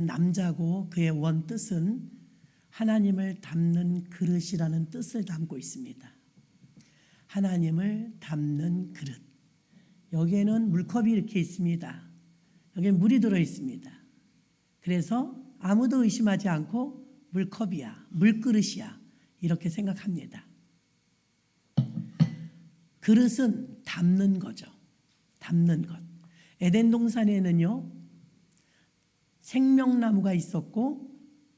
남자고 그의 원뜻은 하나님을 담는 그릇이라는 뜻을 담고 있습니다. 하나님을 담는 그릇. 여기에는 물컵이 이렇게 있습니다. 여기에 물이 들어 있습니다. 그래서 아무도 의심하지 않고 물컵이야, 물그릇이야 이렇게 생각합니다. 그릇은 담는 거죠. 담는 것. 에덴 동산에는요, 생명나무가 있었고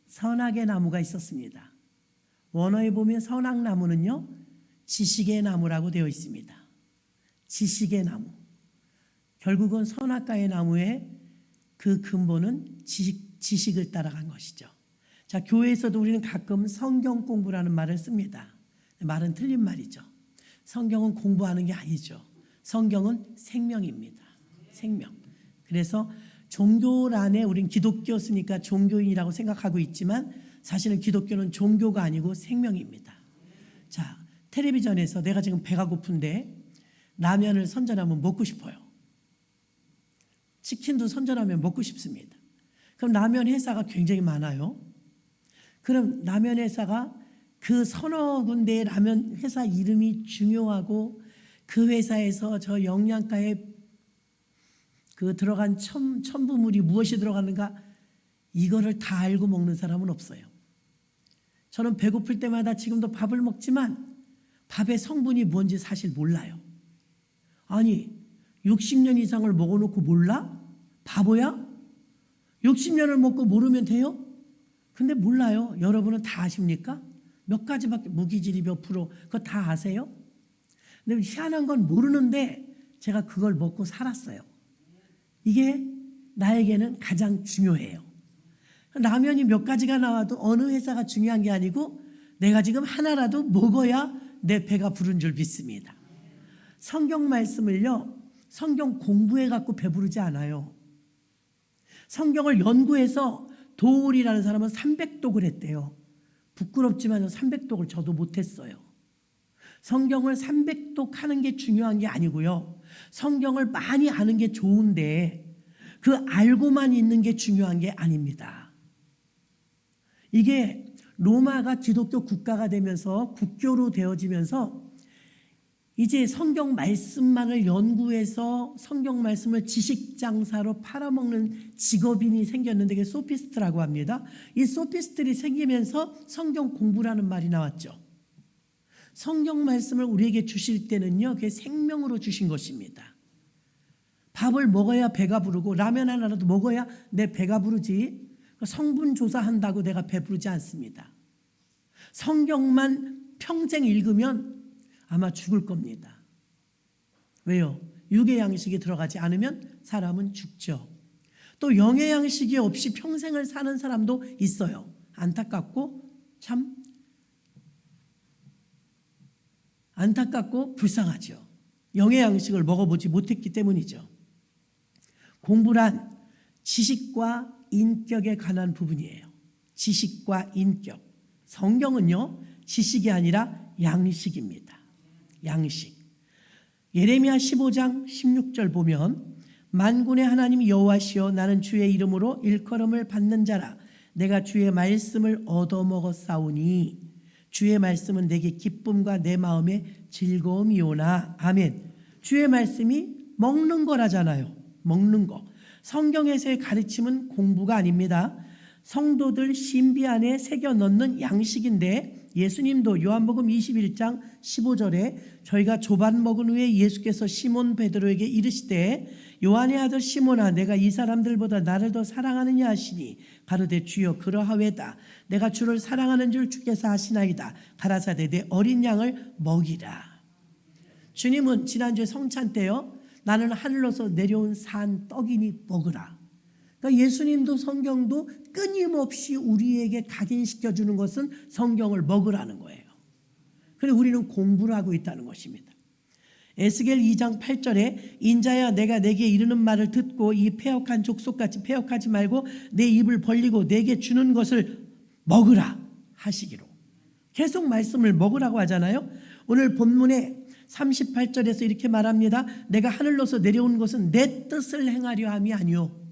선악의 나무가 있었습니다. 원어에 보면 선악나무는요, 지식의 나무라고 되어 있습니다. 지식의 나무. 결국은 선악과의 나무의 그 근본은 지식을 따라간 것이죠. 자, 교회에서도 우리는 가끔 성경 공부라는 말을 씁니다. 말은 틀린 말이죠. 성경은 공부하는 게 아니죠. 성경은 생명입니다. 생명. 그래서 종교란에 우린 기독교였으니까 종교인이라고 생각하고 있지만 사실은 기독교는 종교가 아니고 생명입니다. 자, 텔레비전에서 내가 지금 배가 고픈데 라면을 선전하면 먹고 싶어요. 치킨도 선전하면 먹고 싶습니다. 그럼 라면 회사가 굉장히 많아요. 그럼 라면 회사가 그 서너 군데의 라면 회사 이름이 중요하고 그 회사에서 저 영양가에 그 들어간 첨부물이 무엇이 들어가는가 이거를 다 알고 먹는 사람은 없어요. 저는 배고플 때마다 지금도 밥을 먹지만 밥의 성분이 뭔지 사실 몰라요. 아니 60년 이상을 먹어놓고 몰라? 바보야? 60년을 먹고 모르면 돼요? 근데 몰라요. 여러분은 다 아십니까? 몇 가지밖에 무기질이 몇 프로 그거 다 아세요? 근데 희한한 건 모르는데 제가 그걸 먹고 살았어요. 이게 나에게는 가장 중요해요. 라면이 몇 가지가 나와도 어느 회사가 중요한 게 아니고 내가 지금 하나라도 먹어야 내 배가 부른 줄 믿습니다. 성경 말씀을요, 성경 공부해 갖고 배부르지 않아요. 성경을 연구해서 도울이라는 사람은 300독을 했대요. 부끄럽지만 300독을 저도 못했어요. 성경을 300독 하는 게 중요한 게 아니고요. 성경을 많이 아는 게 좋은데 그 알고만 있는 게 중요한 게 아닙니다. 이게 로마가 기독교 국가가 되면서 국교로 되어지면서 이제 성경 말씀만을 연구해서 성경 말씀을 지식장사로 팔아먹는 직업인이 생겼는데 그게 소피스트라고 합니다. 이 소피스트들이 생기면서 성경 공부라는 말이 나왔죠. 성경 말씀을 우리에게 주실 때는요, 그게 생명으로 주신 것입니다. 밥을 먹어야 배가 부르고 라면 하나라도 먹어야 내 배가 부르지 성분 조사한다고 내가 배부르지 않습니다. 성경만 평생 읽으면 아마 죽을 겁니다. 왜요? 육의 양식이 들어가지 않으면 사람은 죽죠. 또 영의 양식이 없이 평생을 사는 사람도 있어요. 안타깝고 참 안타깝고 불쌍하죠. 영의 양식을 먹어보지 못했기 때문이죠. 공부란 지식과 인격에 관한 부분이에요. 지식과 인격. 성경은요, 지식이 아니라 양식입니다. 양식. 예레미야 15장 16절 보면 만군의 하나님 여호와시여 나는 주의 이름으로 일컬음을 받는 자라 내가 주의 말씀을 얻어먹었사오니 주의 말씀은 내게 기쁨과 내 마음의 즐거움이오나. 아멘. 주의 말씀이 먹는 거라잖아요. 먹는 거. 성경에서의 가르침은 공부가 아닙니다. 성도들 신비 안에 새겨 넣는 양식인데 예수님도 요한복음 21장 15절에 저희가 조반 먹은 후에 예수께서 시몬 베드로에게 이르시되 요한의 아들 시몬아 내가 이 사람들보다 나를 더 사랑하느냐 하시니 가로되 주여 그러하외다. 내가 주를 사랑하는 줄 주께서 아시나이다. 가라사대 내 어린 양을 먹이라. 주님은 지난주에 성찬 때요, 나는 하늘로서 내려온 산 떡이니 먹으라. 그러니까 예수님도 성경도 끊임없이 우리에게 각인시켜주는 것은 성경을 먹으라는 거예요. 그래서 우리는 공부를 하고 있다는 것입니다. 에스겔 2장 8절에 인자야 내가 내게 이르는 말을 듣고 이 패역한 족속같이 패역하지 말고 내 입을 벌리고 내게 주는 것을 먹으라 하시기로. 계속 말씀을 먹으라고 하잖아요. 오늘 본문에 38절에서 이렇게 말합니다. 내가 하늘로서 내려온 것은 내 뜻을 행하려 함이 아니요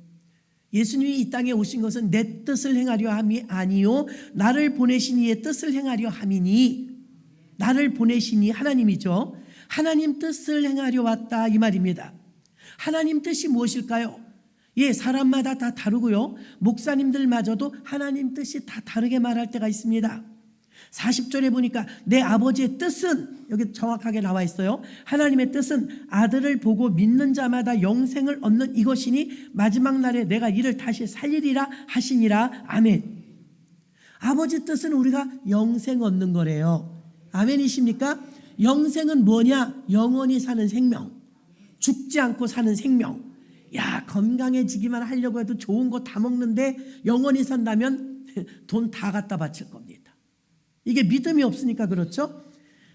예수님이 이 땅에 오신 것은 내 뜻을 행하려 함이 아니요 나를 보내신 이의 뜻을 행하려 함이니, 나를 보내신 이 하나님이죠. 하나님 뜻을 행하려 왔다 이 말입니다. 하나님 뜻이 무엇일까요? 예, 사람마다 다 다르고요. 목사님들마저도 하나님 뜻이 다 다르게 말할 때가 있습니다. 40절에 보니까 내 아버지의 뜻은, 여기 정확하게 나와 있어요. 하나님의 뜻은 아들을 보고 믿는 자마다 영생을 얻는 이것이니 마지막 날에 내가 이를 다시 살리리라 하시니라. 아멘. 아버지 뜻은 우리가 영생 얻는 거래요. 아멘이십니까? 영생은 뭐냐? 영원히 사는 생명, 죽지 않고 사는 생명. 야, 건강해지기만 하려고 해도 좋은 거 다 먹는데 영원히 산다면 돈 다 갖다 바칠 겁니다. 이게 믿음이 없으니까 그렇죠.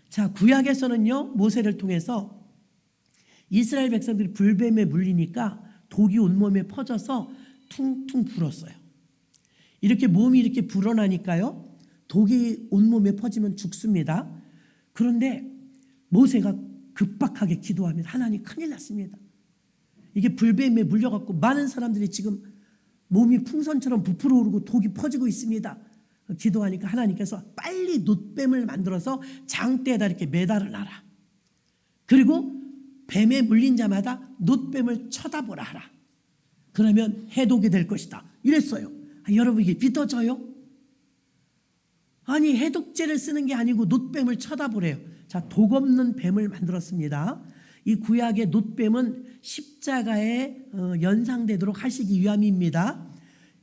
자, 구약에서는요, 모세를 통해서 이스라엘 백성들이 불뱀에 물리니까 독이 온몸에 퍼져서 퉁퉁 불었어요. 이렇게 몸이 이렇게 불어나니까요, 독이 온몸에 퍼지면 죽습니다. 그런데 모세가 급박하게 기도하면 하나님 큰일 났습니다. 이게 불뱀에 물려갖고 많은 사람들이 지금 몸이 풍선처럼 부풀어 오르고 독이 퍼지고 있습니다. 기도하니까 하나님께서 빨리 놋뱀을 만들어서 장대에다 이렇게 매달아 놔라. 그리고 뱀에 물린 자마다 놋뱀을 쳐다보라 하라. 그러면 해독이 될 것이다. 이랬어요. 여러분, 이게 믿어져요? 아니, 해독제를 쓰는 게 아니고 놋뱀을 쳐다보래요. 자, 독 없는 뱀을 만들었습니다. 이 구약의 놋뱀은 십자가에 연상되도록 하시기 위함입니다.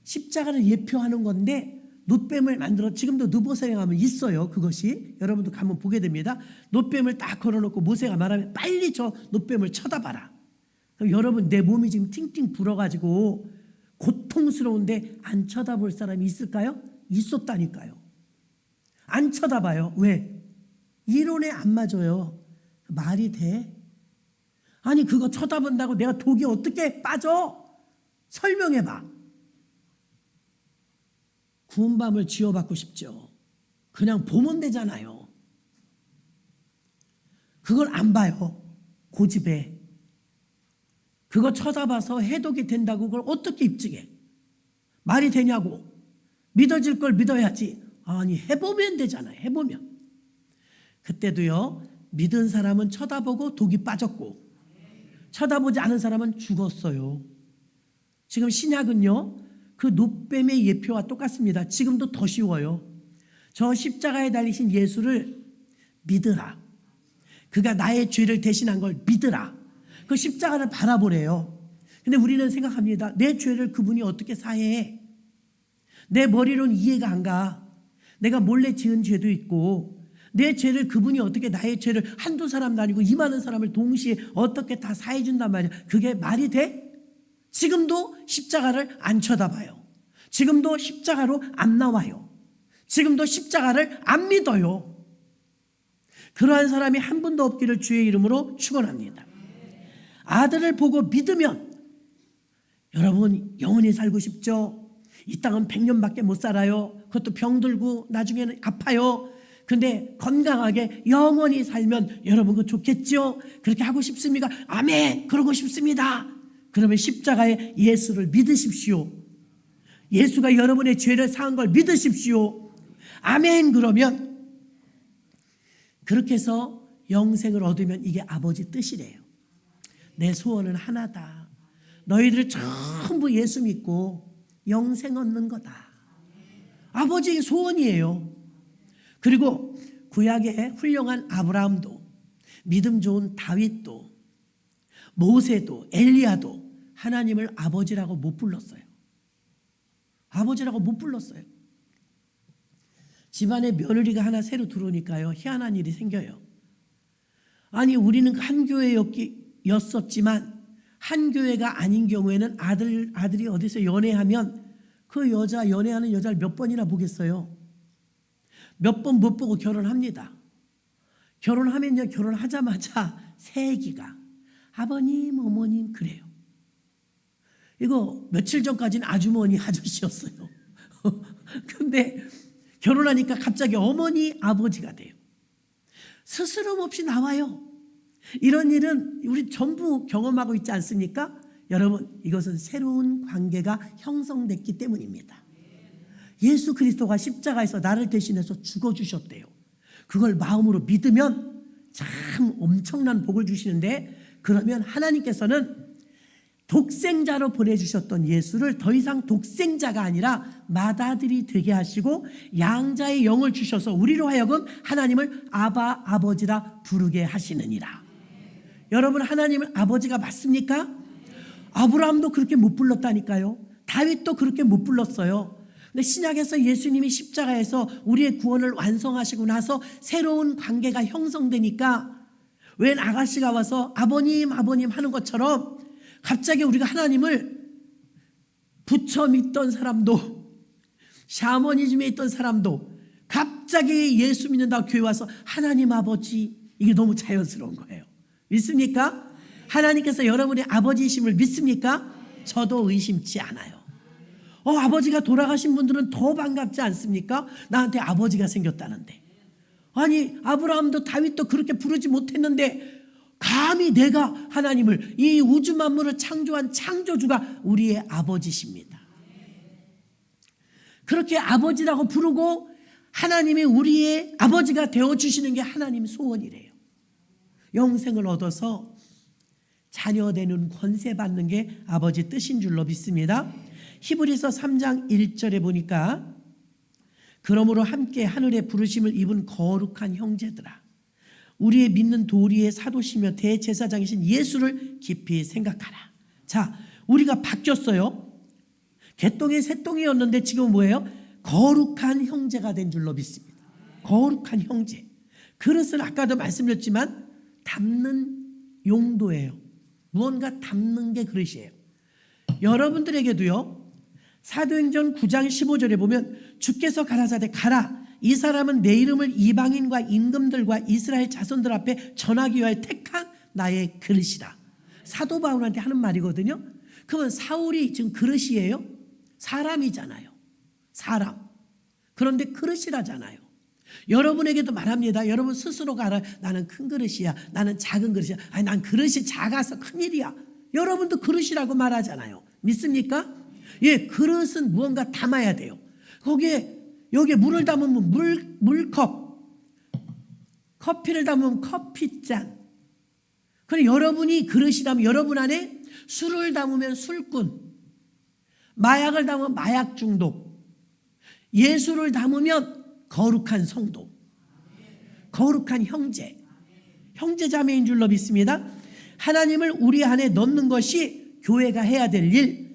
십자가를 예표하는 건데 놋뱀을 만들어, 지금도 느보산에 가면 있어요. 그것이 여러분도 가면 보게 됩니다. 놋뱀을 딱 걸어놓고 모세가 말하면 빨리 저 놋뱀을 쳐다봐라. 그럼 여러분, 내 몸이 지금 팅팅 불어가지고 고통스러운데 안 쳐다볼 사람이 있을까요? 있었다니까요. 안 쳐다봐요. 왜? 이론에 안 맞아요. 말이 돼? 아니, 그거 쳐다본다고 내가 독이 어떻게 빠져? 설명해봐. 구원밤을 지어받고 싶죠. 그냥 보면 되잖아요. 그걸 안 봐요. 고집에. 그거 쳐다봐서 해독이 된다고 그걸 어떻게 입증해? 말이 되냐고. 믿어질 걸 믿어야지. 아니, 해보면 되잖아요. 해보면. 그때도요, 믿은 사람은 쳐다보고 독이 빠졌고 쳐다보지 않은 사람은 죽었어요. 지금 신약은요, 그 놋뱀의 예표와 똑같습니다. 지금도 더 쉬워요. 저 십자가에 달리신 예수를 믿으라. 그가 나의 죄를 대신한 걸 믿으라. 그 십자가를 바라보래요. 근데 우리는 생각합니다. 내 죄를 그분이 어떻게 사해? 내 머리로는 이해가 안 가. 내가 몰래 지은 죄도 있고 내 죄를 그분이 어떻게, 나의 죄를 한두 사람도 아니고 이 많은 사람을 동시에 어떻게 다 사해 준단 말이야. 그게 말이 돼? 지금도 십자가를 안 쳐다봐요. 지금도 십자가로 안 나와요. 지금도 십자가를 안 믿어요. 그러한 사람이 한 분도 없기를 주의 이름으로 축원합니다. 아들을 보고 믿으면 여러분 영원히 살고 싶죠? 이 땅은 100년밖에 못 살아요. 그것도 병들고 나중에는 아파요. 근데 건강하게 영원히 살면 여러분 그거 좋겠죠? 그렇게 하고 싶습니까? 아멘! 그러고 싶습니다. 그러면 십자가의 예수를 믿으십시오. 예수가 여러분의 죄를 사한 걸 믿으십시오. 아멘. 그러면 그렇게 해서 영생을 얻으면 이게 아버지 뜻이래요. 내 소원은 하나다. 너희들 전부 예수 믿고 영생 얻는 거다. 아버지의 소원이에요. 그리고 구약의 훌륭한 아브라함도, 믿음 좋은 다윗도, 모세도, 엘리야도 하나님을 아버지라고 못 불렀어요. 아버지라고 못 불렀어요. 집안에 며느리가 하나 새로 들어오니까요, 희한한 일이 생겨요. 아니, 우리는 한 교회였었지만 한 교회가 아닌 경우에는 아들이 어디서 연애하면 그 여자, 연애하는 여자를 몇 번이나 보겠어요. 몇 번 못 보고 결혼합니다. 결혼하면요, 결혼하자마자 새애기가 아버님, 어머님 그래요. 이거 며칠 전까지는 아주머니, 아저씨였어요. 근데 결혼하니까 갑자기 어머니, 아버지가 돼요. 스스럼 없이 나와요. 이런 일은 우리 전부 경험하고 있지 않습니까? 여러분, 이것은 새로운 관계가 형성됐기 때문입니다. 예수 그리스도가 십자가에서 나를 대신해서 죽어주셨대요. 그걸 마음으로 믿으면 참 엄청난 복을 주시는데, 그러면 하나님께서는 독생자로 보내주셨던 예수를 더 이상 독생자가 아니라 맏아들이 되게 하시고 양자의 영을 주셔서 우리로 하여금 하나님을 아바 아버지라 부르게 하시느니라. 여러분, 하나님은 아버지가 맞습니까? 아브라함도 그렇게 못 불렀다니까요. 다윗도 그렇게 못 불렀어요. 근데 신약에서 예수님이 십자가에서 우리의 구원을 완성하시고 나서 새로운 관계가 형성되니까 웬 아가씨가 와서 아버님 아버님 하는 것처럼 갑자기 우리가 하나님을 부처 믿던 사람도, 샤머니즘에 있던 사람도 갑자기 예수 믿는다고 교회 와서 하나님 아버지, 이게 너무 자연스러운 거예요. 믿습니까? 하나님께서 여러분의 아버지이심을 믿습니까? 저도 의심치 않아요. 아버지가 돌아가신 분들은 더 반갑지 않습니까? 나한테 아버지가 생겼다는데. 아니, 아브라함도 다윗도 그렇게 부르지 못했는데 감히 내가 하나님을, 이 우주 만물을 창조한 창조주가 우리의 아버지십니다. 그렇게 아버지라고 부르고 하나님이 우리의 아버지가 되어주시는 게 하나님 소원이래요. 영생을 얻어서 자녀 되는 권세 받는 게 아버지 뜻인 줄로 믿습니다. 히브리서 3장 1절에 보니까 그러므로 함께 하늘의 부르심을 입은 거룩한 형제들아, 우리의 믿는 도리의 사도시며 대제사장이신 예수를 깊이 생각하라. 자, 우리가 바뀌었어요. 개똥이 새똥이었는데 지금 뭐예요? 거룩한 형제가 된 줄로 믿습니다. 거룩한 형제. 그릇은 아까도 말씀드렸지만 담는 용도예요. 무언가 담는 게 그릇이에요. 여러분들에게도요, 사도행전 9장 15절에 보면 주께서 가라사대 가라, 이 사람은 내 이름을 이방인과 임금들과 이스라엘 자손들 앞에 전하기 위하여 택한 나의 그릇이다. 사도 바울한테 하는 말이거든요. 그러면 사울이 지금 그릇이에요? 사람이잖아요. 사람. 그런데 그릇이라잖아요. 여러분에게도 말합니다. 여러분 스스로가 알아요. 나는 큰 그릇이야. 나는 작은 그릇이야. 아니, 난 그릇이 작아서 큰일이야. 여러분도 그릇이라고 말하잖아요. 믿습니까? 예, 그릇은 무언가 담아야 돼요. 여기에 물을 담으면 물컵, 커피를 담으면 커피잔. 그리고 여러분이 그릇이라면 여러분 안에 술을 담으면 술꾼, 마약을 담으면 마약 중독, 예수를 담으면 거룩한 성도, 거룩한 형제, 형제자매인 줄로 믿습니다. 하나님을 우리 안에 넣는 것이 교회가 해야 될 일,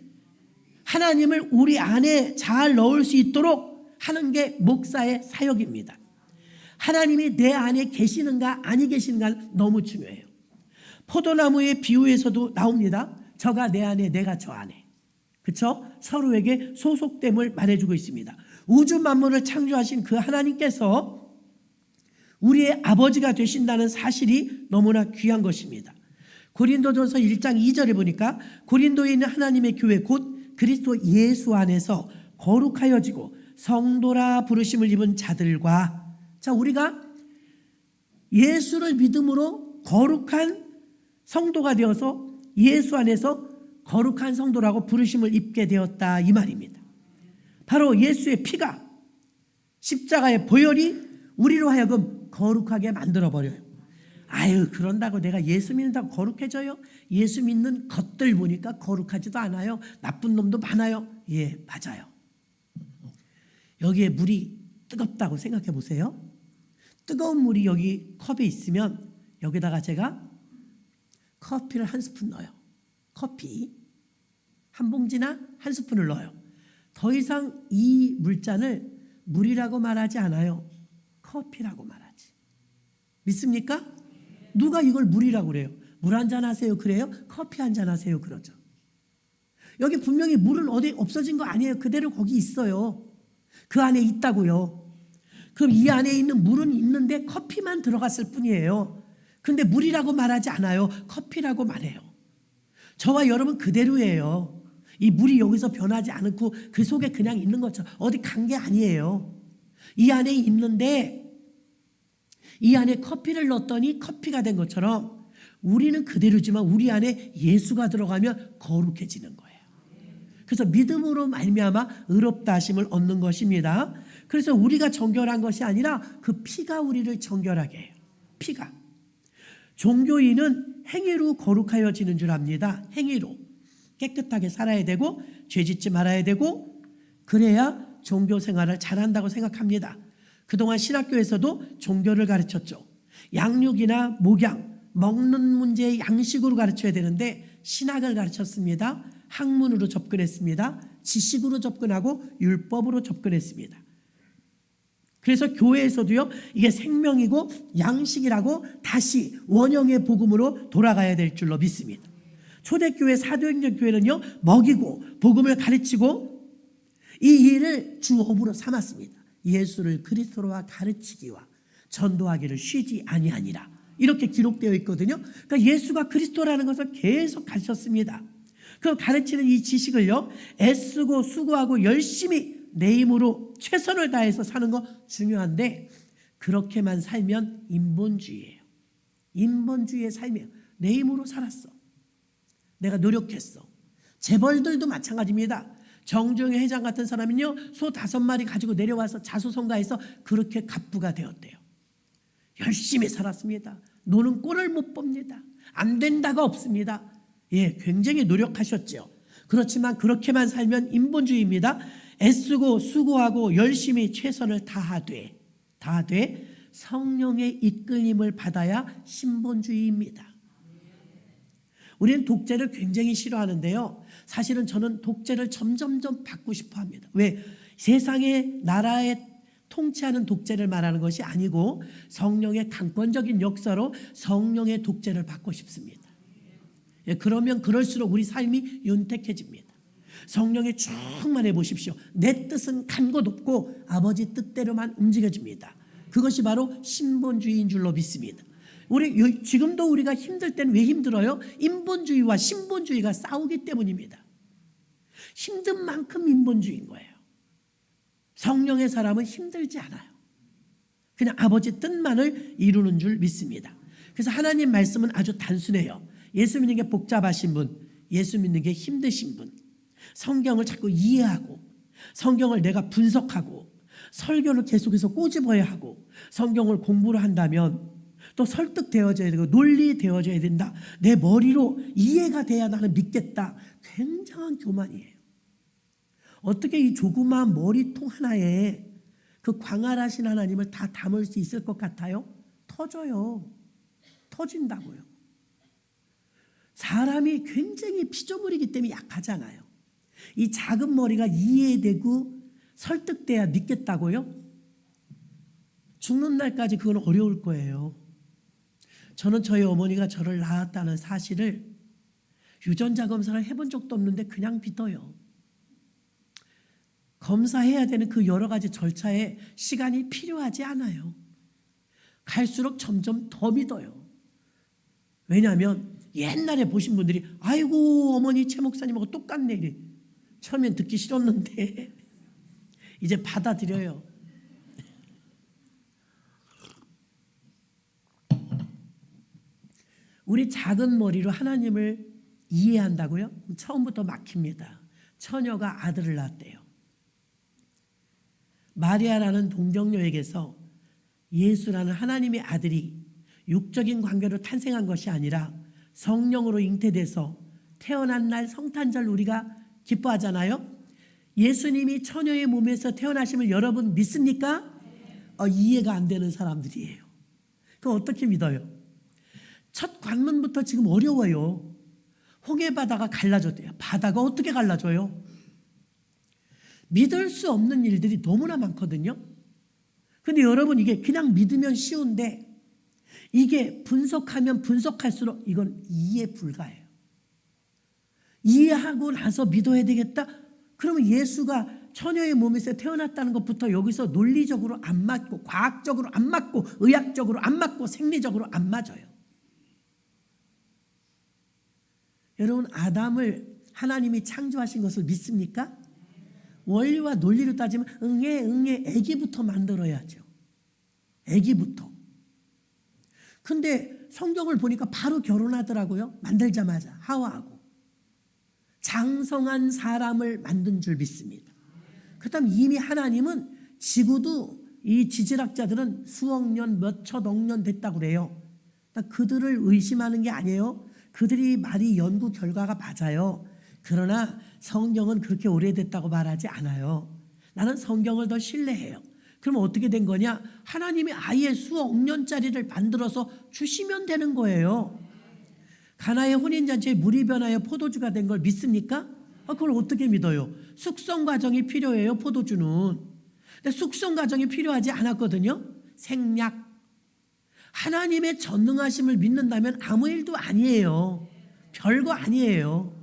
하나님을 우리 안에 잘 넣을 수 있도록 하는 게 목사의 사역입니다. 하나님이 내 안에 계시는가 아니 계시는가 너무 중요해요. 포도나무의 비유에서도 나옵니다. 저가 내 안에, 내가 저 안에. 그렇죠? 서로에게 소속됨을 말해주고 있습니다. 우주 만물을 창조하신 그 하나님께서 우리의 아버지가 되신다는 사실이 너무나 귀한 것입니다. 고린도전서 1장 2절에 보니까 고린도에 있는 하나님의 교회 곧 그리스도 예수 안에서 거룩하여지고 성도라 부르심을 입은 자들과, 자, 우리가 예수를 믿음으로 거룩한 성도가 되어서 예수 안에서 거룩한 성도라고 부르심을 입게 되었다, 이 말입니다. 바로 예수의 피가, 십자가의 보혈이 우리로 하여금 거룩하게 만들어버려요. 아유, 그런다고 내가 예수 믿는다고 거룩해져요? 예수 믿는 것들 보니까 거룩하지도 않아요. 나쁜 놈도 많아요. 예, 맞아요. 여기에 물이 뜨겁다고 생각해 보세요. 뜨거운 물이 여기 컵에 있으면 여기다가 제가 커피를 한 스푼 넣어요. 커피 한 봉지나 한 스푼을 넣어요. 더 이상 이 물잔을 물이라고 말하지 않아요. 커피라고 말하지. 믿습니까? 누가 이걸 물이라고 그래요? 물 한잔 하세요 그래요? 커피 한잔 하세요 그러죠. 여기 분명히 물은 어디 없어진 거 아니에요. 그대로 거기 있어요. 그 안에 있다고요. 그럼 이 안에 있는 물은 있는데 커피만 들어갔을 뿐이에요. 근데 물이라고 말하지 않아요. 커피라고 말해요. 저와 여러분 그대로예요. 이 물이 여기서 변하지 않고 그 속에 그냥 있는 것처럼 어디 간 게 아니에요. 이 안에 있는데 이 안에 커피를 넣었더니 커피가 된 것처럼 우리는 그대로지만 우리 안에 예수가 들어가면 거룩해지는 거예요. 그래서 믿음으로 말미암아 의롭다 하심을 얻는 것입니다. 그래서 우리가 정결한 것이 아니라 그 피가 우리를 정결하게 해요. 피가. 종교인은 행위로 거룩하여지는 줄 압니다. 행위로. 깨끗하게 살아야 되고 죄짓지 말아야 되고 그래야 종교 생활을 잘한다고 생각합니다. 그동안 신학교에서도 종교를 가르쳤죠. 양육이나 목양, 먹는 문제의 양식으로 가르쳐야 되는데 신학을 가르쳤습니다. 학문으로 접근했습니다. 지식으로 접근하고 율법으로 접근했습니다. 그래서 교회에서도요, 이게 생명이고 양식이라고 다시 원형의 복음으로 돌아가야 될 줄로 믿습니다. 초대교회 사도행전 교회는요, 먹이고 복음을 가르치고 이 일을 주업으로 삼았습니다. 예수를 그리스도로와 가르치기와 전도하기를 쉬지 아니하니라. 이렇게 기록되어 있거든요. 그러니까 예수가 그리스도라는 것을 계속 가르쳤습니다. 그 가르치는 이 지식을요, 애쓰고 수고하고 열심히 내 힘으로 최선을 다해서 사는 거 중요한데 그렇게만 살면 인본주의예요. 인본주의의 삶이에요. 내 힘으로 살았어. 내가 노력했어. 재벌들도 마찬가지입니다. 정종의 회장 같은 사람은요, 소 5마리 가지고 내려와서 자수성가해서 그렇게 갑부가 되었대요. 열심히 살았습니다. 노는 꼴을 못 봅니다. 안 된다가 없습니다. 예, 굉장히 노력하셨죠. 그렇지만 그렇게만 살면 인본주의입니다. 애쓰고 수고하고 열심히 최선을 다하되 성령의 이끌림을 받아야 신본주의입니다. 우리는 독재를 굉장히 싫어하는데요. 사실은 저는 독재를 점점점 받고 싶어 합니다. 왜? 세상의 나라에 통치하는 독재를 말하는 것이 아니고 성령의 강권적인 역사로 성령의 독재를 받고 싶습니다. 예, 그러면 그럴수록 우리 삶이 윤택해집니다. 성령에 충만해 보십시오. 내 뜻은 간 곳 없고 아버지 뜻대로만 움직여집니다. 그것이 바로 신본주의인 줄로 믿습니다. 지금도 우리가 힘들 때는 왜 힘들어요? 인본주의와 신본주의가 싸우기 때문입니다. 힘든 만큼 인본주의인 거예요. 성령의 사람은 힘들지 않아요. 그냥 아버지 뜻만을 이루는 줄 믿습니다. 그래서 하나님 말씀은 아주 단순해요. 예수 믿는 게 복잡하신 분, 예수 믿는 게 힘드신 분, 성경을 자꾸 이해하고 성경을 내가 분석하고 설교를 계속해서 꼬집어야 하고 성경을 공부를 한다면 또 설득되어져야 되고 논리되어져야 된다. 내 머리로 이해가 돼야 나는 믿겠다. 굉장한 교만이에요. 어떻게 이 조그마한 머리통 하나에 그 광활하신 하나님을 다 담을 수 있을 것 같아요? 터져요. 터진다고요. 사람이 굉장히 피조물이기 때문에 약하잖아요. 이 작은 머리가 이해되고 설득돼야 믿겠다고요? 죽는 날까지 그건 어려울 거예요. 저는 저희 어머니가 저를 낳았다는 사실을 유전자 검사를 해본 적도 없는데 그냥 믿어요. 검사해야 되는 그 여러 가지 절차에 시간이 필요하지 않아요. 갈수록 점점 더 믿어요. 왜냐하면 옛날에 보신 분들이 아이고 어머니 최 목사님하고 똑같네 이래. 처음엔 듣기 싫었는데 이제 받아들여요. 우리 작은 머리로 하나님을 이해한다고요? 처음부터 막힙니다. 처녀가 아들을 낳았대요. 마리아라는 동정녀에게서 예수라는 하나님의 아들이 육적인 관계로 탄생한 것이 아니라 성령으로 잉태돼서 태어난 날 성탄절 우리가 기뻐하잖아요. 예수님이 처녀의 몸에서 태어나심을 여러분 믿습니까? 이해가 안 되는 사람들이에요. 그거 어떻게 믿어요? 첫 관문부터 지금 어려워요. 홍해바다가 갈라졌대요. 바다가 어떻게 갈라져요? 믿을 수 없는 일들이 너무나 많거든요. 근데 여러분 이게 그냥 믿으면 쉬운데 이게 분석하면 분석할수록 이건 이해 불가해요. 이해하고 나서 믿어야 되겠다? 그러면 예수가 처녀의 몸에서 태어났다는 것부터 여기서 논리적으로 안 맞고 과학적으로 안 맞고 의학적으로 안 맞고 생리적으로 안 맞아요. 여러분 아담을 하나님이 창조하신 것을 믿습니까? 원리와 논리로 따지면 응애 애기부터 만들어야죠. 애기부터. 근데 성경을 보니까 바로 결혼하더라고요. 만들자마자 하와하고. 장성한 사람을 만든 줄 믿습니다. 그다음 이미 하나님은 지구도 이 지질학자들은 수억 년, 몇천억 년 됐다고 그래요. 그들을 의심하는 게 아니에요. 그들이 말이 연구 결과가 맞아요. 그러나 성경은 그렇게 오래됐다고 말하지 않아요. 나는 성경을 더 신뢰해요. 그럼 어떻게 된 거냐? 하나님이 아예 수억 년짜리를 만들어서 주시면 되는 거예요. 가나의 혼인잔치에 물이 변하여 포도주가 된 걸 믿습니까? 그걸 어떻게 믿어요? 숙성 과정이 필요해요, 포도주는. 근데 숙성 과정이 필요하지 않았거든요. 생략. 하나님의 전능하심을 믿는다면 아무 일도 아니에요. 별거 아니에요.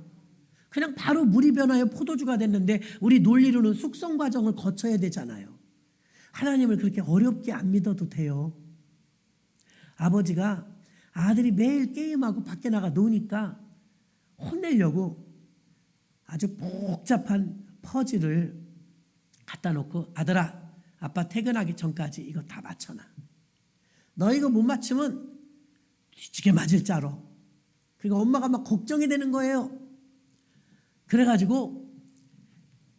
그냥 바로 물이 변하여 포도주가 됐는데 우리 논리로는 숙성 과정을 거쳐야 되잖아요. 하나님을 그렇게 어렵게 안 믿어도 돼요. 아버지가 아들이 매일 게임하고 밖에 나가 노니까 혼내려고 아주 복잡한 퍼즐을 갖다 놓고 아들아, 아빠 퇴근하기 전까지 이거 다 맞춰놔. 너 이거 못 맞추면 뒤지게 맞을 자로. 그러니까 엄마가 막 걱정이 되는 거예요. 그래가지고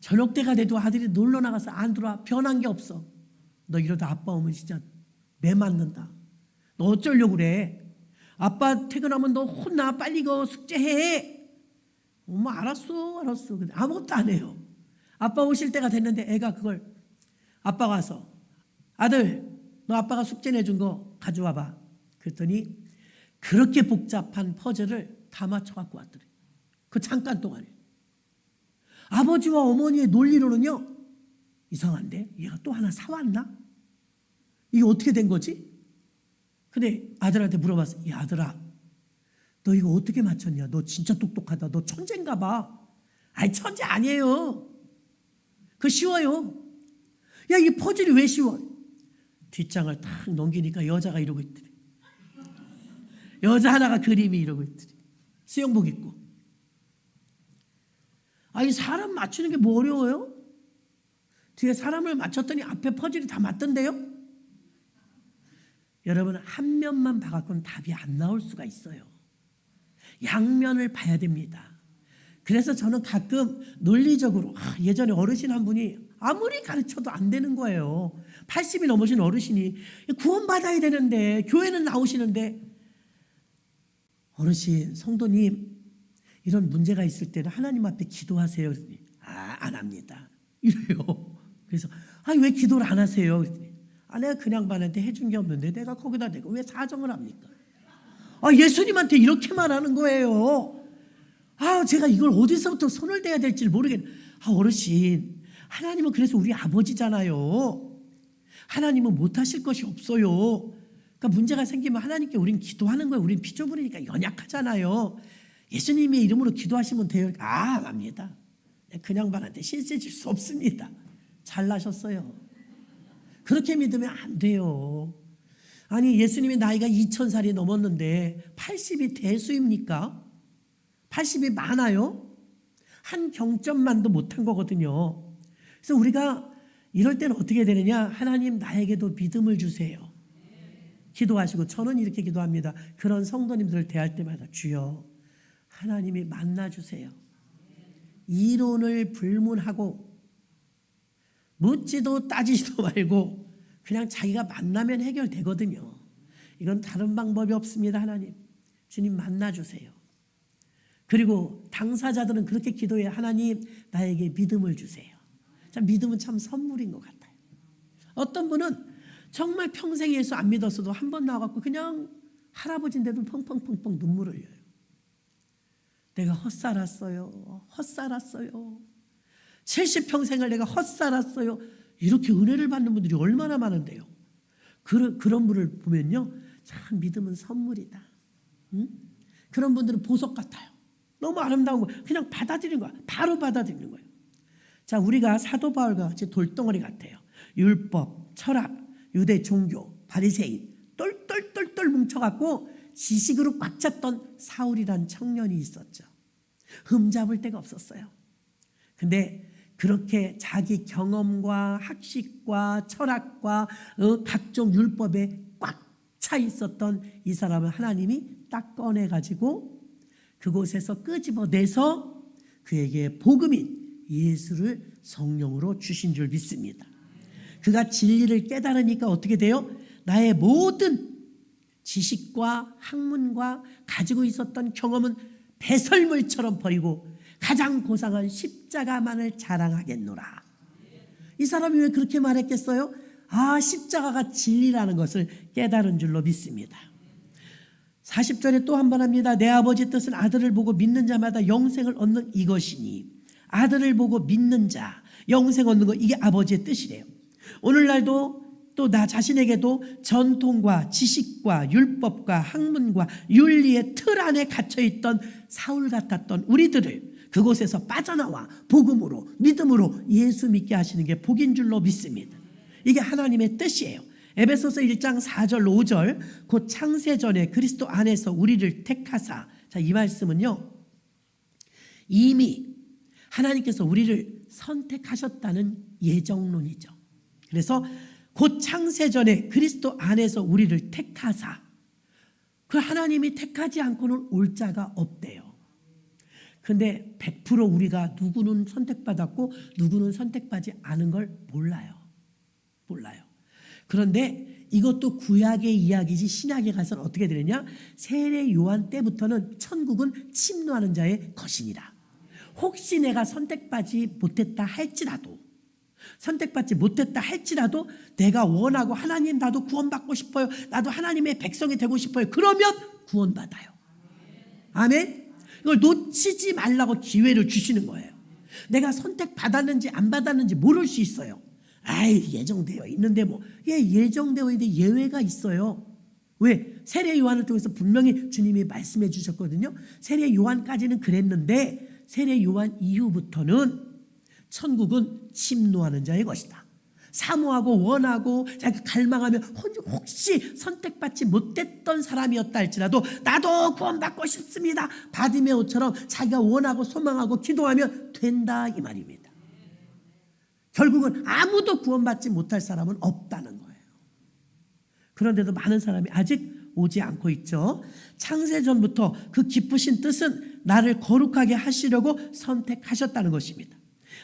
저녁 때가 돼도 아들이 놀러 나가서 안 들어와. 변한 게 없어. 너 이러다 아빠 오면 진짜 매 맞는다. 너 어쩌려고 그래? 아빠 퇴근하면 너 혼나. 빨리 이거 숙제해. 엄마 알았어. 근데 아무것도 안 해요. 아빠 오실 때가 됐는데 애가 그걸 아빠가 와서 아들 너 아빠가 숙제 내준 거 가져와봐. 그랬더니 그렇게 복잡한 퍼즐을 다 맞춰갖고 왔더래. 그 잠깐 동안에. 아버지와 어머니의 논리로는요. 이상한데 얘가 또 하나 사왔나? 이게 어떻게 된 거지? 근데 아들한테 물어봤어. 야 아들아 너 이거 어떻게 맞췄냐? 너 진짜 똑똑하다. 너 천재인가 봐. 아니 천재 아니에요. 그거 쉬워요. 야 이 퍼즐이 왜 쉬워? 뒷장을 탁 넘기니까 여자가 이러고 있더래. 여자 하나가 그림이 이러고 있더래. 수영복 입고. 아니 사람 맞추는 게 뭐 어려워요? 뒤에 사람을 맞췄더니 앞에 퍼즐이 다 맞던데요? 여러분 한 면만 봐갖고는 답이 안 나올 수가 있어요. 양면을 봐야 됩니다. 그래서 저는 가끔 논리적으로 예전에 어르신 한 분이 아무리 가르쳐도 안 되는 거예요. 80이 넘으신 어르신이 구원받아야 되는데 교회는 나오시는데 어르신 성도님 이런 문제가 있을 때는 하나님 앞에 기도하세요. 그랬더니 안 합니다. 이래요. 그래서 왜 기도를 안 하세요? 그랬더니 내가 그냥 반한테 해준 게 없는데 내가 거기다 대고 왜 사정을 합니까? 예수님한테 이렇게 말하는 거예요. 제가 이걸 어디서부터 손을 대야 될지 모르겠네. 어르신 하나님은 그래서 우리 아버지잖아요. 하나님은 못하실 것이 없어요. 그러니까 문제가 생기면 하나님께 우린 기도하는 거예요. 우린 피조물이니까 연약하잖아요. 예수님의 이름으로 기도하시면 돼요. 안 합니다. 그냥 반한테 신세질 수 없습니다. 잘나셨어요. 그렇게 믿으면 안 돼요. 아니 예수님이 나이가 2000살이 넘었는데 80이 대수입니까? 80이 많아요? 한 경점만도 못한 거거든요. 그래서 우리가 이럴 때는 어떻게 되느냐? 하나님 나에게도 믿음을 주세요. 기도하시고 저는 이렇게 기도합니다. 그런 성도님들을 대할 때마다 주여 하나님이 만나주세요. 이론을 불문하고 묻지도 따지지도 말고 그냥 자기가 만나면 해결되거든요. 이건 다른 방법이 없습니다. 하나님 주님 만나주세요. 그리고 당사자들은 그렇게 기도해요. 하나님 나에게 믿음을 주세요. 참 믿음은 참 선물인 것 같아요. 어떤 분은 정말 평생 예수 안 믿었어도 한 번 나와갖고 그냥 할아버지인데도 펑펑펑펑 눈물을 흘려요. 내가 헛살았어요. 70평생을 내가 헛살았어요. 이렇게 은혜를 받는 분들이 얼마나 많은데요. 그런 분을 보면요. 참 믿음은 선물이다. 응? 그런 분들은 보석 같아요. 너무 아름다운 거 그냥 받아들이는 거야. 바로 받아들이는 거예요. 자, 우리가 사도 바울과 같이 돌덩어리 같아요. 율법, 철학, 유대 종교, 바리새인 똘똘똘똘 뭉쳐갖고 지식으로 꽉 찼던 사울이란 청년이 있었죠. 흠잡을 데가 없었어요. 근데 그렇게 자기 경험과 학식과 철학과 각종 율법에 꽉 차 있었던 이 사람을 하나님이 딱 꺼내가지고 그곳에서 끄집어내서 그에게 복음인 예수를 성령으로 주신 줄 믿습니다. 그가 진리를 깨달으니까 어떻게 돼요? 나의 모든 지식과 학문과 가지고 있었던 경험은 배설물처럼 버리고 가장 고상한 십자가만을 자랑하겠노라. 이 사람이 왜 그렇게 말했겠어요? 십자가가 진리라는 것을 깨달은 줄로 믿습니다. 40절에 또 한 번 합니다. 내 아버지 뜻은 아들을 보고 믿는 자마다 영생을 얻는 이것이니, 아들을 보고 믿는 자 영생 얻는 것, 이게 아버지의 뜻이래요. 오늘날도 또 나 자신에게도 전통과 지식과 율법과 학문과 윤리의 틀 안에 갇혀있던 사울 같았던 우리들을 그곳에서 빠져나와 복음으로, 믿음으로 예수 믿게 하시는 게 복인 줄로 믿습니다. 이게 하나님의 뜻이에요. 에베소서 1장 4절 5절, 곧 창세전에 그리스도 안에서 우리를 택하사, 자, 이 말씀은요, 이미 하나님께서 우리를 선택하셨다는 예정론이죠. 그래서 곧 창세전에 그리스도 안에서 우리를 택하사, 그 하나님이 택하지 않고는 올 자가 없대요. 근데 100% 우리가 누구는 선택받았고 누구는 선택받지 않은 걸 몰라요. 그런데 이것도 구약의 이야기지 신약에 가서는 어떻게 되느냐? 세례 요한 때부터는 천국은 침노하는 자의 것이니라. 혹시 내가 선택받지 못했다 할지라도 내가 원하고 하나님 나도 구원받고 싶어요, 나도 하나님의 백성이 되고 싶어요, 그러면 구원받아요. 아멘. 이걸 놓치지 말라고 기회를 주시는 거예요. 내가 선택받았는지 안 받았는지 모를 수 있어요. 예정되어 있는데 예정되어 있는데 예외가 있어요. 왜? 세례 요한을 통해서 분명히 주님이 말씀해 주셨거든요. 세례 요한까지는 그랬는데 세례 요한 이후부터는 천국은 침노하는 자의 것이다. 사모하고 원하고 자기가 갈망하며 혹시 선택받지 못했던 사람이었다 할지라도 나도 구원받고 싶습니다, 바디메오처럼 자기가 원하고 소망하고 기도하면 된다, 이 말입니다. 결국은 아무도 구원받지 못할 사람은 없다는 거예요. 그런데도 많은 사람이 아직 오지 않고 있죠. 창세전부터 그 기쁘신 뜻은 나를 거룩하게 하시려고 선택하셨다는 것입니다.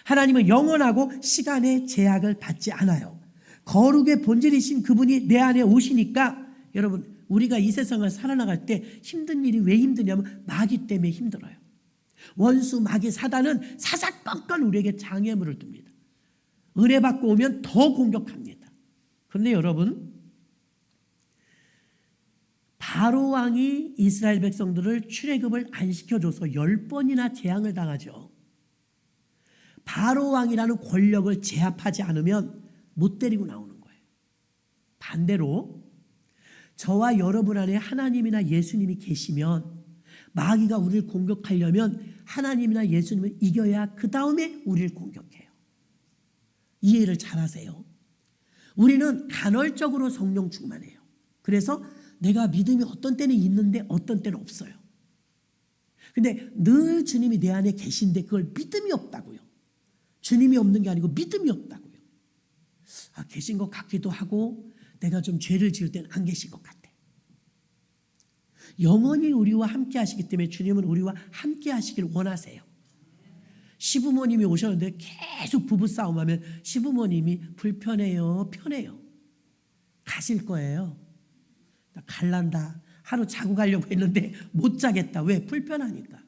하나님은 영원하고 시간의 제약을 받지 않아요. 거룩의 본질이신 그분이 내 안에 오시니까, 여러분, 우리가 이 세상을 살아나갈 때 힘든 일이 왜 힘드냐면 마귀 때문에 힘들어요. 원수 마귀 사단은 사사건건 우리에게 장애물을 둡니다. 은혜 받고 오면 더 공격합니다. 그런데 여러분, 바로 왕이 이스라엘 백성들을 출애굽을 안 시켜줘서 10번이나 재앙을 당하죠. 바로 왕이라는 권력을 제압하지 않으면 못 데리고 나오는 거예요. 반대로 저와 여러분 안에 하나님이나 예수님이 계시면 마귀가 우리를 공격하려면 하나님이나 예수님을 이겨야 그 다음에 우리를 공격해요. 이해를 잘 하세요. 우리는 간헐적으로 성령 충만해요. 그래서 내가 믿음이 어떤 때는 있는데 어떤 때는 없어요. 근데 늘 주님이 내 안에 계신데 그걸 믿음이 없다고요. 주님이 없는 게 아니고 믿음이 없다고요. 계신 것 같기도 하고 내가 좀 죄를 지을 때는 안 계신 것 같아. 영원히 우리와 함께 하시기 때문에 주님은 우리와 함께 하시길 원하세요. 시부모님이 오셨는데 계속 부부싸움하면 시부모님이 불편해요, 편해요? 가실 거예요. 나 갈란다. 하루 자고 가려고 했는데 못 자겠다. 왜? 불편하니까.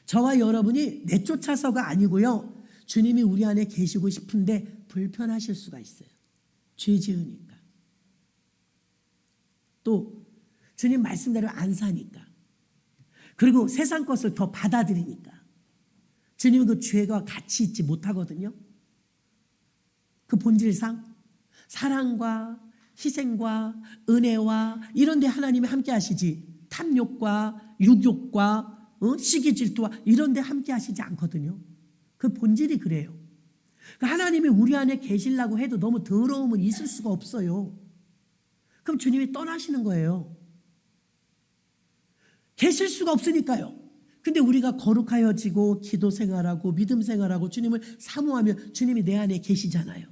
저와 여러분이 내쫓아서가 아니고요, 주님이 우리 안에 계시고 싶은데 불편하실 수가 있어요. 죄 지으니까. 또 주님 말씀대로 안 사니까. 그리고 세상 것을 더 받아들이니까. 주님은 그 죄가 같이 있지 못하거든요. 그 본질상 사랑과 희생과 은혜와 이런 데 하나님이 함께 하시지, 탐욕과 육욕과 시기 질투와 이런 데 함께 하시지 않거든요. 그 본질이 그래요. 하나님이 우리 안에 계시려고 해도 너무 더러움은 있을 수가 없어요. 그럼 주님이 떠나시는 거예요. 계실 수가 없으니까요. 근데 우리가 거룩하여지고 기도 생활하고 믿음 생활하고 주님을 사모하면 주님이 내 안에 계시잖아요.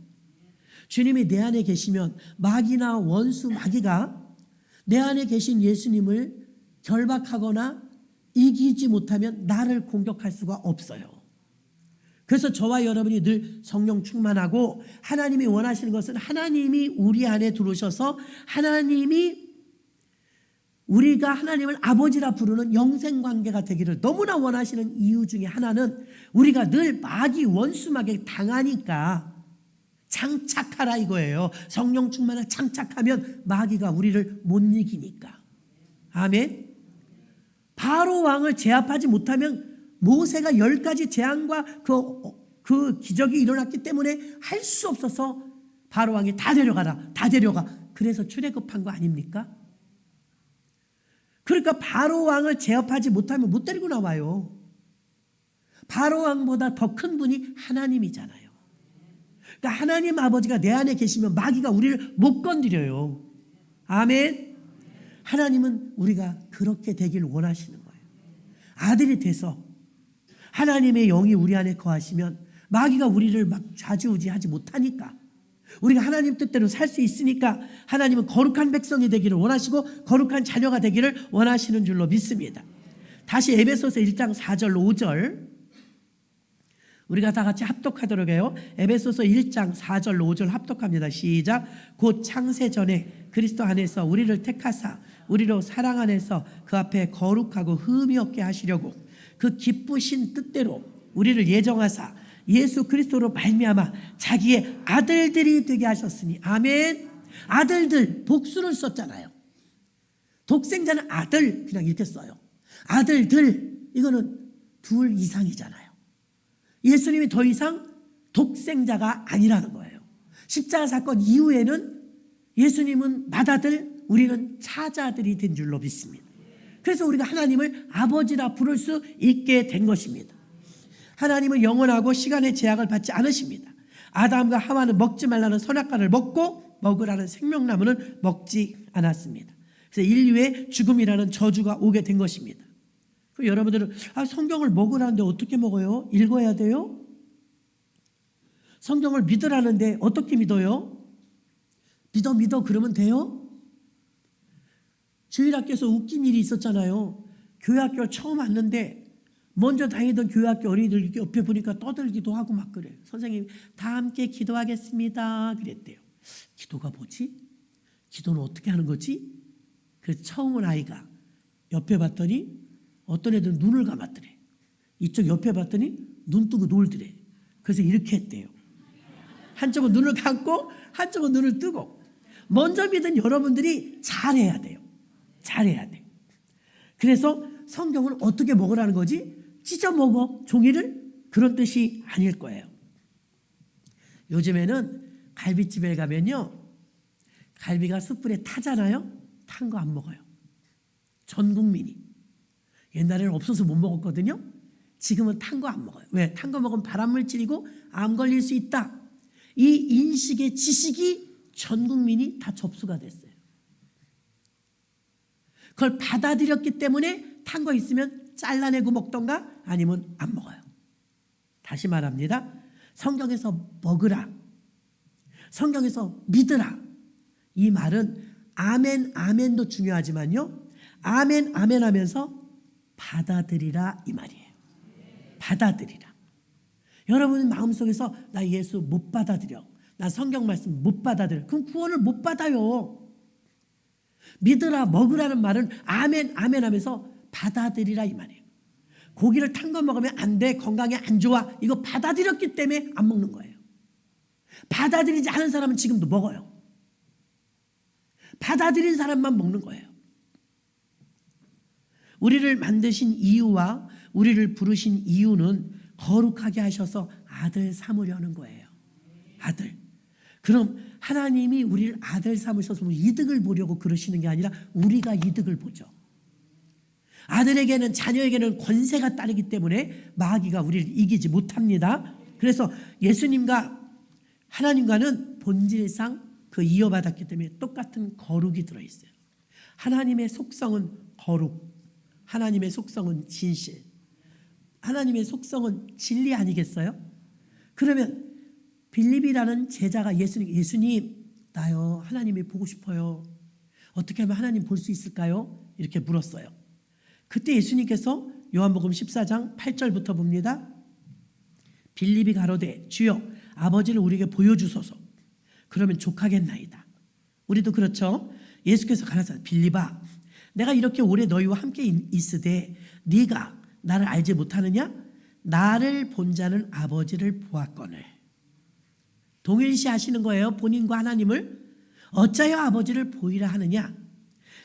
주님이 내 안에 계시면 마귀나 원수 마귀가 내 안에 계신 예수님을 결박하거나 이기지 못하면 나를 공격할 수가 없어요. 그래서 저와 여러분이 늘 성령 충만하고 하나님이 원하시는 것은 하나님이 우리 안에 들어오셔서 하나님이 우리가 하나님을 아버지라 부르는 영생관계가 되기를 너무나 원하시는 이유 중에 하나는 우리가 늘 마귀 원수마귀에 당하니까 장착하라 이거예요. 성령 충만을 장착하면 마귀가 우리를 못 이기니까. 아멘. 바로 왕을 제압하지 못하면 모세가 10가지 재앙과 그 기적이 일어났기 때문에 할 수 없어서 바로 왕이 다 데려가라, 다 데려가. 그래서 출애굽한 거 아닙니까? 그러니까 바로 왕을 제압하지 못하면 못 데리고 나와요. 바로 왕보다 더 큰 분이 하나님이잖아요. 그러니까 하나님 아버지가 내 안에 계시면 마귀가 우리를 못 건드려요. 아멘. 하나님은 우리가 그렇게 되길 원하시는 거예요. 아들이 돼서 하나님의 영이 우리 안에 거하시면 마귀가 우리를 막 좌지우지하지 못하니까, 우리가 하나님 뜻대로 살 수 있으니까 하나님은 거룩한 백성이 되기를 원하시고 거룩한 자녀가 되기를 원하시는 줄로 믿습니다. 다시 에베소서 1장 4절 5절 우리가 다 같이 합독하도록 해요. 에베소서 1장 4절 5절 합독합니다. 시작. 곧 창세 전에 그리스도 안에서 우리를 택하사 우리로 사랑 안에서 그 앞에 거룩하고 흠이 없게 하시려고 그 기쁘신 뜻대로 우리를 예정하사 예수 그리스도로 말미암아 자기의 아들들이 되게 하셨으니. 아멘. 아들들 복수를 썼잖아요. 독생자는 아들 그냥 이렇게 써요. 아들들 이거는 둘 이상이잖아요. 예수님이 더 이상 독생자가 아니라는 거예요. 십자가 사건 이후에는 예수님은 맏아들, 우리는 차자들이 된 줄로 믿습니다. 그래서 우리가 하나님을 아버지라 부를 수 있게 된 것입니다. 하나님은 영원하고 시간의 제약을 받지 않으십니다. 아담과 하와는 먹지 말라는 선악과를 먹고 먹으라는 생명나무는 먹지 않았습니다. 그래서 인류의 죽음이라는 저주가 오게 된 것입니다. 여러분들은 성경을 먹으라는데 어떻게 먹어요? 읽어야 돼요? 성경을 믿으라는데 어떻게 믿어요? 믿어 그러면 돼요? 주일학교에서 웃긴 일이 있었잖아요. 교회학교 처음 왔는데 먼저 다니던 교회학교 어린이들 옆에 보니까 떠들기도 하고 막 그래요. 선생님이 다 함께 기도하겠습니다 그랬대요. 기도가 뭐지? 기도는 어떻게 하는 거지? 그래서 처음 온 아이가 옆에 봤더니 어떤 애들은 눈을 감았더래. 이쪽 옆에 봤더니 눈 뜨고 놀더래. 그래서 이렇게 했대요. 한쪽은 눈을 감고 한쪽은 눈을 뜨고. 먼저 믿은 여러분들이 잘해야 돼요. 잘해야 돼요. 그래서 성경을 어떻게 먹으라는 거지? 찢어 먹어 종이를? 그런 뜻이 아닐 거예요. 요즘에는 갈비집에 가면요, 갈비가 숯불에 타잖아요. 탄 거 안 먹어요. 전 국민이. 옛날에는 없어서 못 먹었거든요. 지금은 탄 거 안 먹어요. 왜? 탄 거 먹으면 발암물질이고 암 걸릴 수 있다. 이 인식의 지식이 전 국민이 다 접수가 됐어요. 그걸 받아들였기 때문에 탄 거 있으면 잘라내고 먹던가 아니면 안 먹어요. 다시 말합니다. 성경에서 먹으라, 성경에서 믿으라, 이 말은 아멘 아멘도 중요하지만요, 아멘 아멘 하면서 받아들이라 이 말이에요. 받아들이라. 여러분 마음속에서 나 예수 못 받아들여, 나 성경 말씀 못 받아들여, 그럼 구원을 못 받아요. 믿으라 먹으라는 말은 아멘 아멘 하면서 받아들이라 이 말이에요. 고기를 탄 거 먹으면 안 돼, 건강에 안 좋아, 이거 받아들였기 때문에 안 먹는 거예요. 받아들이지 않은 사람은 지금도 먹어요. 받아들인 사람만 먹는 거예요. 우리를 만드신 이유와 우리를 부르신 이유는 거룩하게 하셔서 아들 삼으려는 거예요. 아들. 그럼 하나님이 우리를 아들 삼으셔서 이득을 보려고 그러시는 게 아니라 우리가 이득을 보죠. 아들에게는, 자녀에게는 권세가 따르기 때문에 마귀가 우리를 이기지 못합니다. 그래서 예수님과 하나님과는 본질상 그 이어받았기 때문에 똑같은 거룩이 들어있어요. 하나님의 속성은 거룩, 하나님의 속성은 진실, 하나님의 속성은 진리 아니겠어요? 그러면 빌립이라는 제자가 예수님 나요 하나님이 보고 싶어요. 어떻게 하면 하나님 볼 수 있을까요? 이렇게 물었어요. 그때 예수님께서 요한복음 14장 8절부터 봅니다. 빌립이 가로되 주여 아버지를 우리에게 보여주소서. 그러면 족하겠나이다. 우리도 그렇죠. 예수께서 가라사대 빌립아 내가 이렇게 오래 너희와 함께 있으되 네가 나를 알지 못하느냐? 나를 본 자는 아버지를 보았거늘. 동일시하시는 거예요. 본인과 하나님을. 어찌하여 아버지를 보이라 하느냐?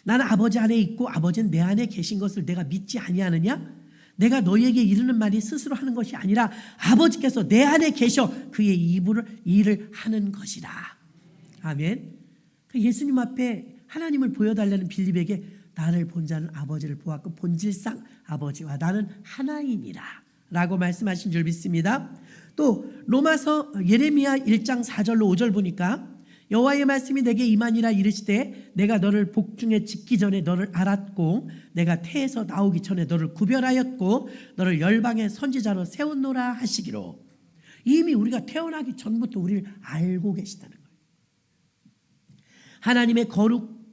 나는 아버지 안에 있고 아버지는 내 안에 계신 것을 내가 믿지 아니하느냐? 내가 너희에게 이르는 말이 스스로 하는 것이 아니라 아버지께서 내 안에 계셔 그의 일을 하는 것이라. 아멘. 예수님 앞에 하나님을 보여달라는 빌립에게 나를 본 자는 아버지를 보았고 본질상 아버지와 나는 하나이니라 라고 말씀하신 줄 믿습니다. 또 로마서 예레미야 1장 4절로 5절 보니까 여호와의 말씀이 내게 임하니라 이르시되 내가 너를 복중에 짓기 전에 너를 알았고 내가 태에서 나오기 전에 너를 구별하였고 너를 열방의 선지자로 세웠노라 하시기로. 이미 우리가 태어나기 전부터 우리를 알고 계시다는 거예요. 하나님의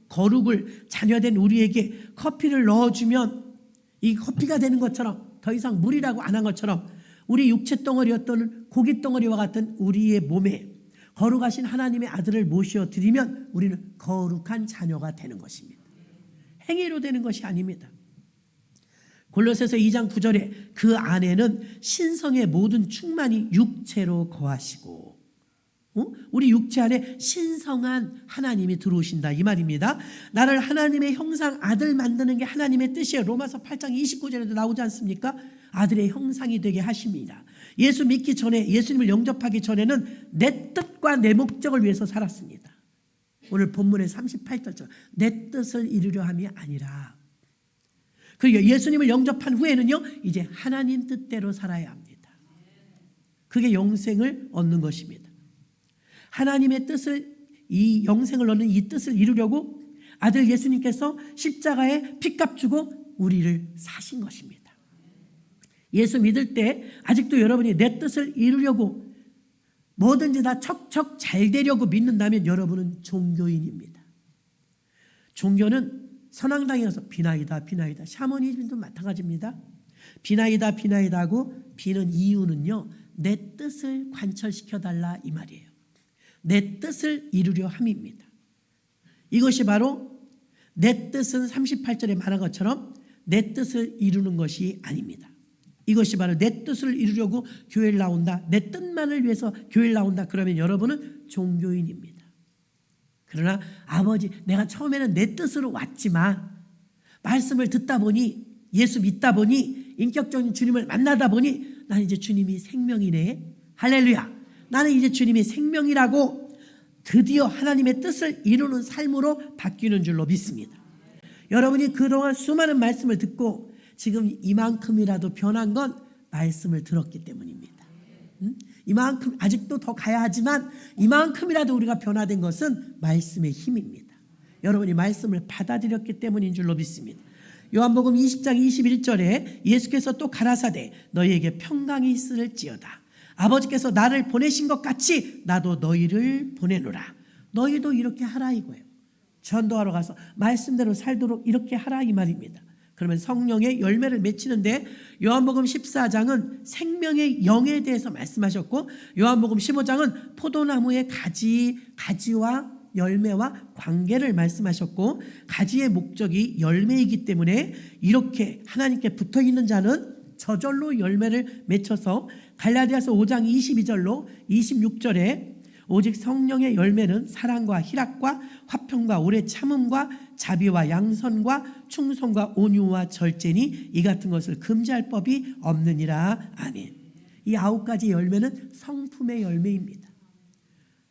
거룩을 자녀된 우리에게 커피를 넣어주면 이 커피가 되는 것처럼 더 이상 물이라고 안 한 것처럼 우리 육체 덩어리였던 고기 덩어리와 같은 우리의 몸에 거룩하신 하나님의 아들을 모셔드리면 우리는 거룩한 자녀가 되는 것입니다. 행위로 되는 것이 아닙니다. 골로새서 2장 9절에 그 안에는 신성의 모든 충만이 육체로 거하시고 우리 육체 안에 신성한 하나님이 들어오신다 이 말입니다. 나를 하나님의 형상 아들 만드는 게 하나님의 뜻이에요. 로마서 8장 29절에도 나오지 않습니까? 아들의 형상이 되게 하십니다. 예수 믿기 전에 예수님을 영접하기 전에는 내 뜻과 내 목적을 위해서 살았습니다. 오늘 본문의 38절처럼 내 뜻을 이루려 함이 아니라 그리고 예수님을 영접한 후에는요 이제 하나님 뜻대로 살아야 합니다. 그게 영생을 얻는 것입니다. 하나님의 뜻을 이 영생을 얻는 이 뜻을 이루려고 아들 예수님께서 십자가에 피값 주고 우리를 사신 것입니다. 예수 믿을 때 아직도 여러분이 내 뜻을 이루려고 뭐든지 다 척척 잘 되려고 믿는다면 여러분은 종교인입니다. 종교는 선앙당이라서 비나이다 비나이다. 샤머니즘도 마찬가지입니다. 비나이다 비나이다 하고 비는 이유는요 내 뜻을 관철시켜달라 이 말이에요. 내 뜻을 이루려 함입니다. 이것이 바로 내 뜻은 38절에 말한 것처럼 내 뜻을 이루는 것이 아닙니다. 이것이 바로 내 뜻을 이루려고 교회를 나온다. 내 뜻만을 위해서 교회를 나온다. 그러면 여러분은 종교인입니다. 그러나 아버지 내가 처음에는 내 뜻으로 왔지만 말씀을 듣다 보니 예수 믿다 보니 인격적인 주님을 만나다 보니 난 이제 주님이 생명이네. 할렐루야. 나는 이제 주님이 생명이라고 드디어 하나님의 뜻을 이루는 삶으로 바뀌는 줄로 믿습니다. 여러분이 그동안 수많은 말씀을 듣고 지금 이만큼이라도 변한 건 말씀을 들었기 때문입니다. 이만큼 아직도 더 가야 하지만 이만큼이라도 우리가 변화된 것은 말씀의 힘입니다. 여러분이 말씀을 받아들였기 때문인 줄로 믿습니다. 요한복음 20장 21절에 예수께서 또 가라사대 너희에게 평강이 있을지어다. 아버지께서 나를 보내신 것 같이 나도 너희를 보내노라. 너희도 이렇게 하라 이거예요. 전도하러 가서 말씀대로 살도록 이렇게 하라 이 말입니다. 그러면 성령의 열매를 맺히는데 요한복음 14장은 생명의 영에 대해서 말씀하셨고 요한복음 15장은 포도나무의 가지와 열매와 관계를 말씀하셨고 가지의 목적이 열매이기 때문에 이렇게 하나님께 붙어있는 자는 저절로 열매를 맺혀서 갈라디아서 5장 22절로 26절에 오직 성령의 열매는 사랑과 희락과 화평과 오래 참음과 자비와 양선과 충성과 온유와 절제니 이 같은 것을 금지할 법이 없느니라. 아멘. 이 9가지 열매는 성품의 열매입니다.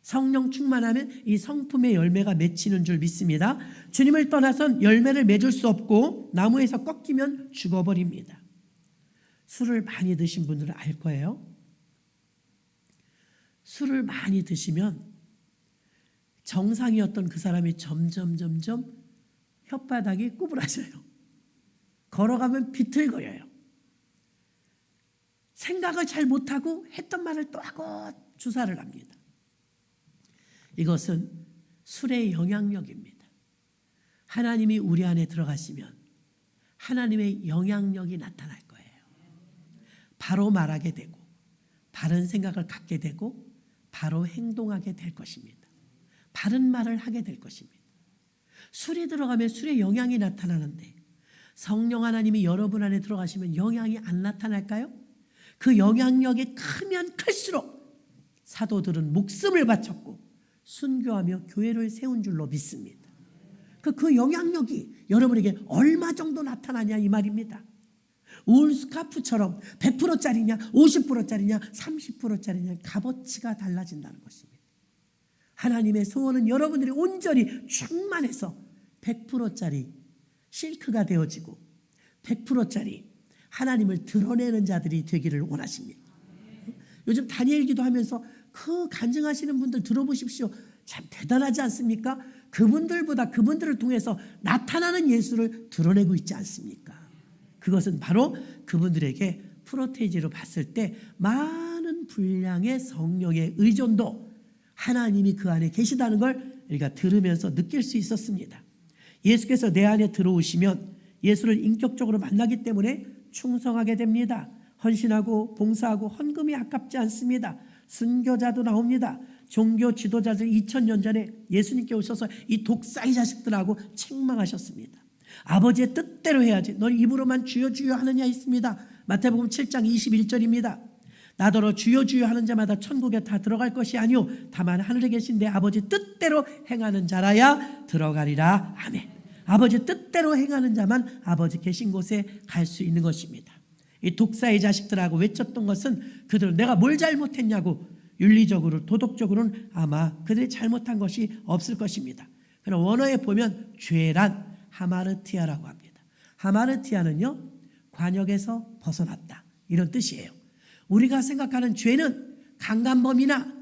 성령 충만하면 이 성품의 열매가 맺히는 줄 믿습니다. 주님을 떠나선 열매를 맺을 수 없고 나무에서 꺾이면 죽어버립니다. 술을 많이 드신 분들은 알 거예요. 술을 많이 드시면 정상이었던 그 사람이 점점 혓바닥이 구부러져요. 걸어가면 비틀거려요. 생각을 잘 못하고 했던 말을 또 하고 주사를 합니다. 이것은 술의 영향력입니다. 하나님이 우리 안에 들어가시면 하나님의 영향력이 나타날 거예요. 바로 말하게 되고 바른 생각을 갖게 되고 바로 행동하게 될 것입니다. 바른 말을 하게 될 것입니다. 술이 들어가면 술의 영향이 나타나는데 성령 하나님이 여러분 안에 들어가시면 영향이 안 나타날까요? 그 영향력이 크면 클수록 사도들은 목숨을 바쳤고 순교하며 교회를 세운 줄로 믿습니다. 그 영향력이 여러분에게 얼마 정도 나타나냐 이 말입니다. 울 스카프처럼 100%짜리냐 50%짜리냐 30%짜리냐 값어치가 달라진다는 것입니다. 하나님의 소원은 여러분들이 온전히 충만해서 100%짜리 실크가 되어지고 100%짜리 하나님을 드러내는 자들이 되기를 원하십니다. 요즘 다니엘 기도하면서 그 간증하시는 분들 들어보십시오. 참 대단하지 않습니까? 그분들을 통해서 나타나는 예수를 드러내고 있지 않습니까? 그것은 바로 그분들에게 프로테이지로 봤을 때 많은 분량의 성령의 의존도 하나님이 그 안에 계시다는 걸 우리가 들으면서 느낄 수 있었습니다. 예수께서 내 안에 들어오시면 예수를 인격적으로 만나기 때문에 충성하게 됩니다. 헌신하고 봉사하고 헌금이 아깝지 않습니다. 순교자도 나옵니다. 종교 지도자들 2000년 전에 예수님께 오셔서 이 독사의 자식들하고 책망하셨습니다. 아버지의 뜻대로 해야지 넌 입으로만 주여 주여 하느냐 있습니다. 마태복음 7장 21절입니다. 나더러 주여 주여 하는 자마다 천국에 다 들어갈 것이 아니오 다만 하늘에 계신 내 아버지 뜻대로 행하는 자라야 들어가리라. 아멘. 아버지 뜻대로 행하는 자만 아버지 계신 곳에 갈 수 있는 것입니다. 이 독사의 자식들하고 외쳤던 것은 그들은 내가 뭘 잘못했냐고 윤리적으로 도덕적으로는 아마 그들이 잘못한 것이 없을 것입니다. 그러나 원어에 보면 죄란 하마르티아라고 합니다. 하마르티아는요 관역에서 벗어났다 이런 뜻이에요. 우리가 생각하는 죄는 강간범이나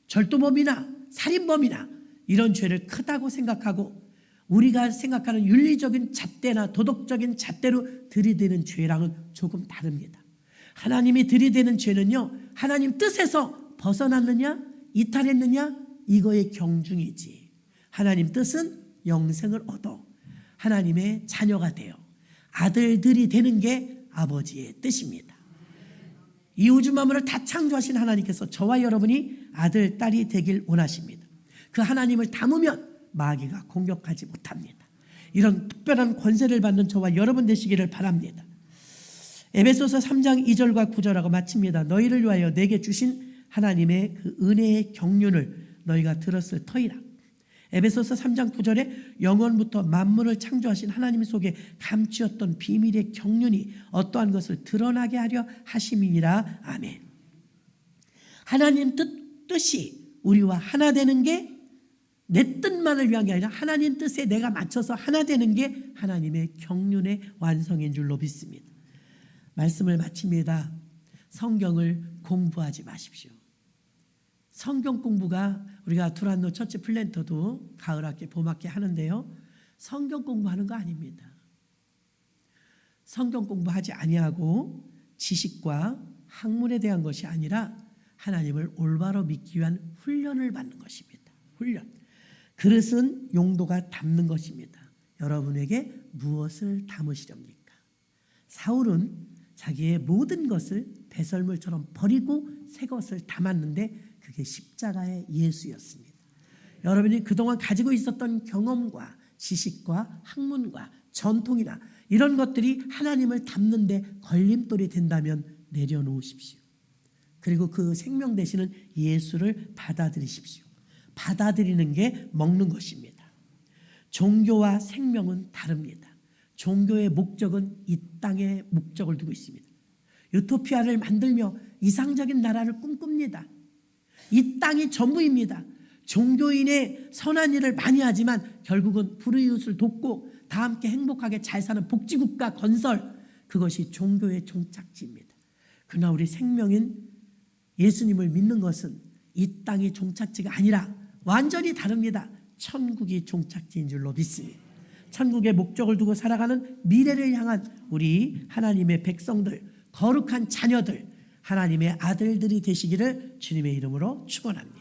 절도범이나 살인범이나 이런 죄를 크다고 생각하고 우리가 생각하는 윤리적인 잣대나 도덕적인 잣대로 들이대는 죄랑은 조금 다릅니다. 하나님이 들이대는 죄는요 하나님 뜻에서 벗어났느냐 이탈했느냐 이거의 경중이지 하나님 뜻은 영생을 얻어 하나님의 자녀가 되어 아들들이 되는 게 아버지의 뜻입니다. 이 우주 만물을 다 창조하신 하나님께서 저와 여러분이 아들, 딸이 되길 원하십니다. 그 하나님을 담으면 마귀가 공격하지 못합니다. 이런 특별한 권세를 받는 저와 여러분 되시기를 바랍니다. 에베소서 3장 2절과 9절하고 마칩니다. 너희를 위하여 내게 주신 하나님의 그 은혜의 경륜을 너희가 들었을 터이라. 에베소서 3장 9절에 영원부터 만물을 창조하신 하나님 속에 감추었던 비밀의 경륜이 어떠한 것을 드러나게 하려 하심이니라. 아멘. 하나님 뜻이 우리와 하나 되는 게 내 뜻만을 위한 게 아니라 하나님 뜻에 내가 맞춰서 하나 되는 게 하나님의 경륜의 완성인 줄로 믿습니다. 말씀을 마칩니다. 성경을 공부하지 마십시오. 성경 공부가 우리가 두란노 처치 플랜터도 가을학기 봄학기 하는데요. 성경 공부하는 거 아닙니다. 성경 공부하지 아니하고 지식과 학문에 대한 것이 아니라 하나님을 올바로 믿기 위한 훈련을 받는 것입니다. 훈련. 그릇은 용도가 담는 것입니다. 여러분에게 무엇을 담으시렵니까? 사울은 자기의 모든 것을 배설물처럼 버리고 새 것을 담았는데 그게 십자가의 예수였습니다. 여러분이 그동안 가지고 있었던 경험과 지식과 학문과 전통이나 이런 것들이 하나님을 담는데 걸림돌이 된다면 내려놓으십시오. 그리고 그 생명 되시는 예수를 받아들이십시오. 받아들이는 게 먹는 것입니다. 종교와 생명은 다릅니다. 종교의 목적은 이 땅에 목적을 두고 있습니다. 유토피아를 만들며 이상적인 나라를 꿈꿉니다. 이 땅이 전부입니다. 종교인의 선한 일을 많이 하지만 결국은 불의웃을 돕고 다 함께 행복하게 잘 사는 복지국가 건설, 그것이 종교의 종착지입니다. 그러나 우리 생명인 예수님을 믿는 것은 이 땅이 종착지가 아니라 완전히 다릅니다. 천국이 종착지인 줄로 믿습니다. 천국의 목적을 두고 살아가는 미래를 향한 우리 하나님의 백성들, 거룩한 자녀들, 하나님의 아들들이 되시기를 주님의 이름으로 축원합니다.